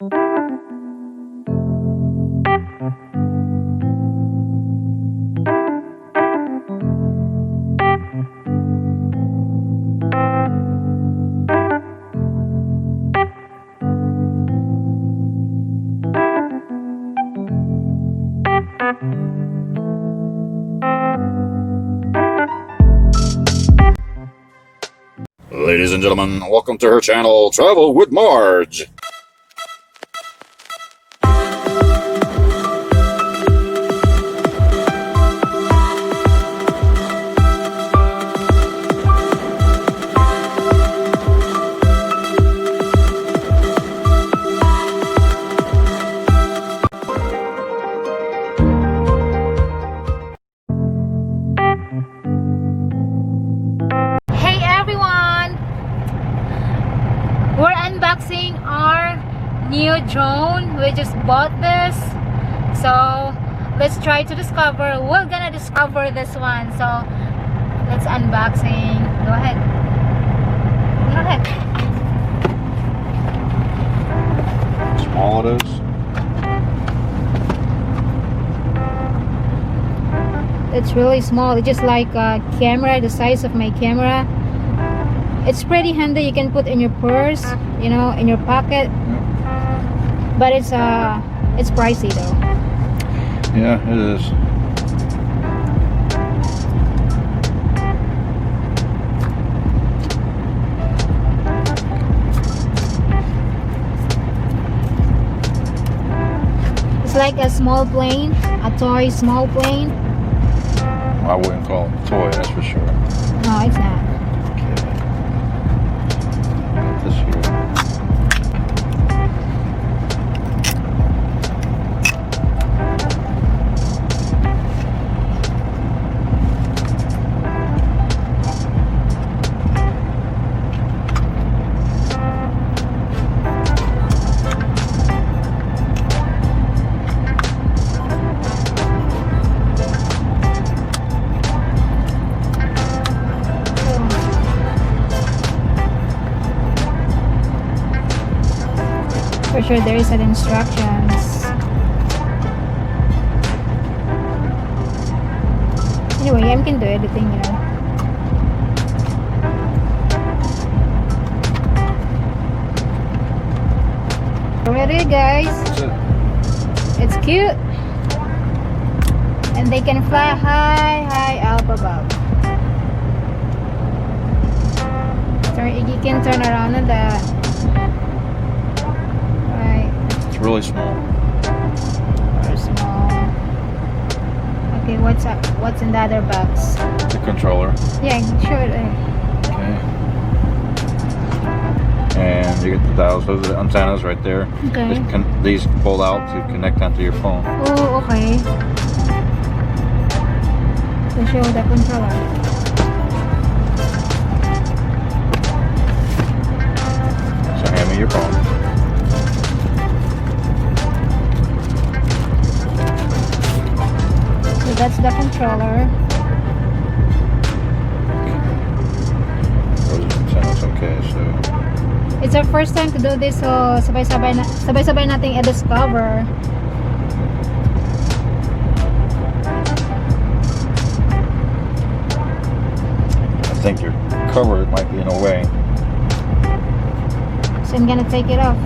Ladies and gentlemen, welcome to her channel, Travel with Marj. We're unboxing our new drone. We just bought this, so let's try to discover. We're gonna discover this one, so let's unboxing. Go ahead. Go ahead. Small it is. It's really small. It's just like a camera, the size of my camera. It's pretty handy. You can put in your purse, you know, in your pocket. But it's pricey though. Yeah, it is. It's like a small plane, a toy small plane. I wouldn't call it a toy, that's for sure. No, it's not. This here. For sure there is an instructions. Anyway, I can do everything, you know. Ready, guys? That's it. It's cute. And they can fly high up above. You can turn around on that. Really small. Very small. Okay, what's up? What's in the other box? The controller. Yeah, sure. Okay. And you get the dials. Those are the antennas right there. Okay. These pull out to connect onto your phone. Oh, okay. To show the controller. So hand me your phone. That's the controller. Those antennas, okay, so It's our first time to do this, so sabay-sabay nating i-discover. I think your cover might be in a way. So I'm gonna take it off.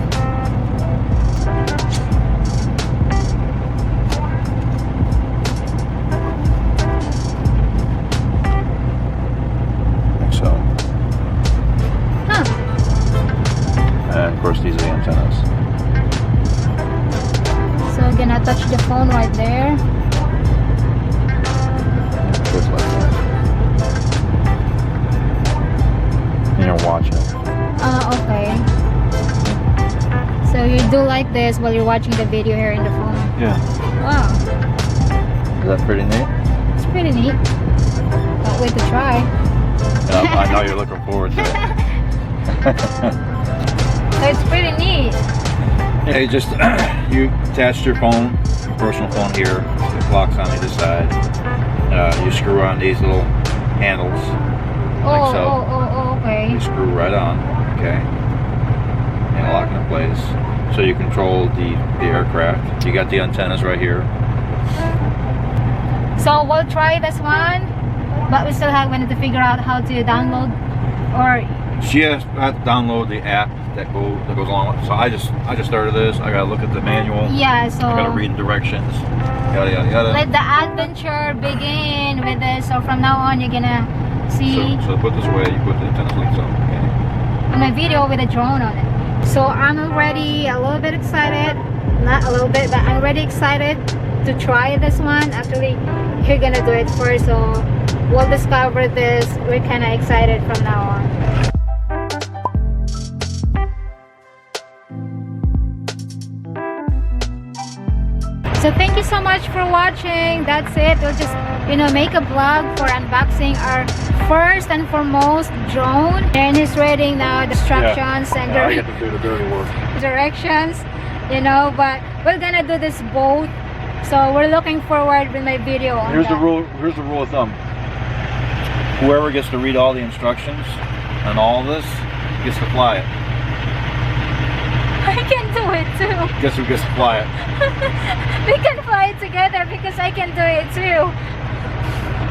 And of course these are the antennas. So I'm gonna touch the phone right there. Just like that. And you're watching. Okay. So you do like this while you're watching the video here in the phone. Yeah. Wow. Is that pretty neat? It's pretty neat. Can't wait to try. Yeah, I know you're looking forward to it. So it's pretty neat. Yeah, you just you attach your phone, your personal phone here. The clock's on either side. You screw on these little handles, like so. Okay. You screw right on, okay, and lock into place. so you control the aircraft. You got the antennas right here. So we'll try this one, but we still have to figure out how to download, or She has to download the app that goes along with it. So I just started this. I gotta look at the manual. yeah. So I gotta read directions. Yada yada yada. let the adventure begin with this. So from now on, you're gonna see So put this away. You put the antennas links on. Okay. on my video with a drone on it. So I'm already a little bit excited. Not a little bit, but I'm already excited to try this one. Actually, you're gonna do it first, so we'll discover this. We're kind of excited from now on. So thank you so much for watching. That's it. We'll just make a vlog for unboxing our first and foremost drone, and he's reading now the instructions and I get to do the dirty work. directions, but we're gonna do this both, so we're looking forward with my video on Here's that. the rule. Here's the rule of thumb. Whoever gets to read all the instructions and all this gets to fly it. I can do it too. Guess who gets to fly it? We can fly it together because I can do it too.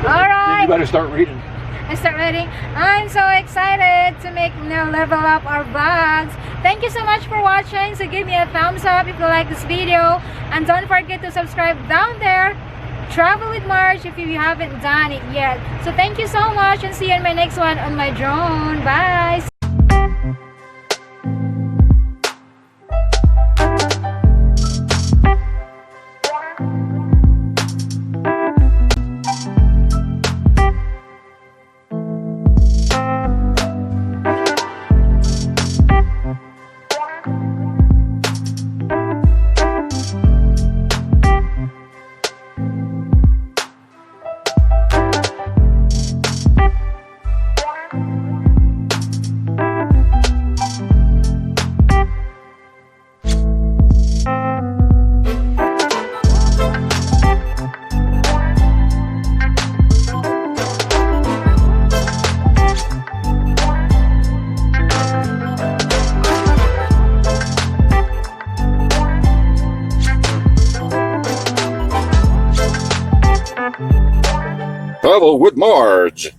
Alright, You better start reading. I start reading. I'm so excited to make level up our vlogs. Thank you so much for watching. So give me a thumbs up if you like this video, and don't forget to subscribe down there. Travel with Marj if you haven't done it yet. So thank you so much, and see you in my next one on my drone. Bye. Travel with Marj.